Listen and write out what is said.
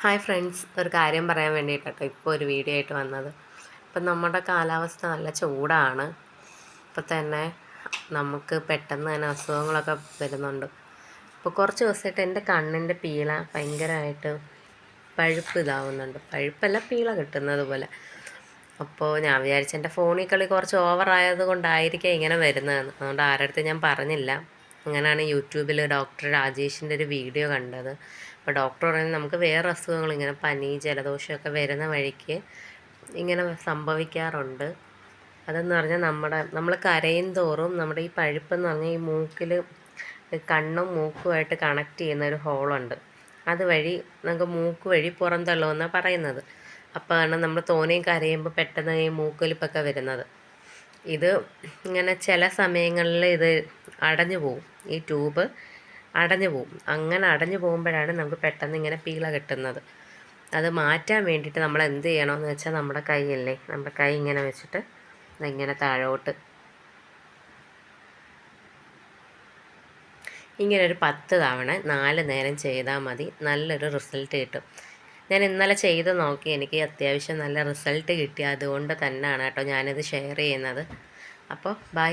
Hi friends, ഒരു കാര്യം പറയാൻ വേണ്ടിയിട്ടോ ഇപ്പോൾ ഒരു വീഡിയോ ആയിട്ട് വന്നത്. ഇപ്പം നമ്മുടെ കാലാവസ്ഥ നല്ല ചൂടാണ്. ഇപ്പം തന്നെ നമുക്ക് പെട്ടെന്ന് തന്നെ അസുഖങ്ങളൊക്കെ വരുന്നുണ്ട്. ഇപ്പോൾ കുറച്ച് ദിവസമായിട്ട് എൻ്റെ കണ്ണിൻ്റെ പീള ഭയങ്കരമായിട്ട് പഴുപ്പ് ഇതാവുന്നുണ്ട്. പഴുപ്പല്ല, പീള കിട്ടുന്നത് പോലെ. അപ്പോൾ ഞാൻ വിചാരിച്ചു എൻ്റെ ഫോണിൽ കളി കുറച്ച് ഓവറായത് കൊണ്ടായിരിക്കാം ഇങ്ങനെ വരുന്നതെന്ന്. അതുകൊണ്ട് ആരുടെ അടുത്ത് ഞാൻ പറഞ്ഞില്ല. അങ്ങനെയാണ് യൂട്യൂബിൽ ഡോക്ടർ രാജേഷിൻ്റെ ഒരു വീഡിയോ കണ്ടത്. അപ്പോൾ ഡോക്ടർ പറയുന്നത് നമുക്ക് വേറെ അസുഖങ്ങൾ ഇങ്ങനെ പനി ജലദോഷമൊക്കെ വരുന്ന വഴിക്ക് ഇങ്ങനെ സംഭവിക്കാറുണ്ട്. അതെന്ന് പറഞ്ഞാൽ നമ്മൾ കരയും തോറും നമ്മുടെ ഈ പഴുപ്പെന്ന് പറഞ്ഞാൽ ഈ മൂക്കിൽ കണ്ണും മൂക്കുമായിട്ട് കണക്ട് ചെയ്യുന്ന ഒരു ഹോളുണ്ട്. അതുവഴി നമുക്ക് മൂക്ക് വഴി പുറന്തള്ളുമെന്നാണ് പറയുന്നത്. അപ്പോൾ ആണ് നമ്മൾ തോനെയും കരയുമ്പോൾ പെട്ടെന്ന് ഈ മൂക്കൊലിപ്പൊക്കെ വരുന്നത്. ഇത് ഇങ്ങനെ ചില സമയങ്ങളിൽ ഇത് അടഞ്ഞു പോവും, ഈ ട്യൂബ് അടഞ്ഞു പോവും. അങ്ങനെ അടഞ്ഞു പോകുമ്പോഴാണ് നമുക്ക് പെട്ടെന്ന് ഇങ്ങനെ പീള കിട്ടുന്നത്. അത് മാറ്റാൻ വേണ്ടിയിട്ട് നമ്മൾ എന്ത് ചെയ്യണമെന്ന് വെച്ചാൽ നമ്മുടെ കൈയല്ലേ, നമ്മുടെ കൈ ഇങ്ങനെ വെച്ചിട്ട് ഇങ്ങനെ താഴോട്ട് ഇങ്ങനെ ഒരു 10 തവണ 4 നേരം ചെയ്താൽ മതി. നല്ലൊരു റിസൾട്ട് കിട്ടും. ഞാൻ ഇന്നലെ ചെയ്ത് നോക്കി, എനിക്ക് അത്യാവശ്യം നല്ല റിസൾട്ട് കിട്ടി. അതുകൊണ്ട് തന്നെയാണ് കേട്ടോ ഞാനിത് ഷെയർ ചെയ്യുന്നത്. അപ്പോൾ ബൈ.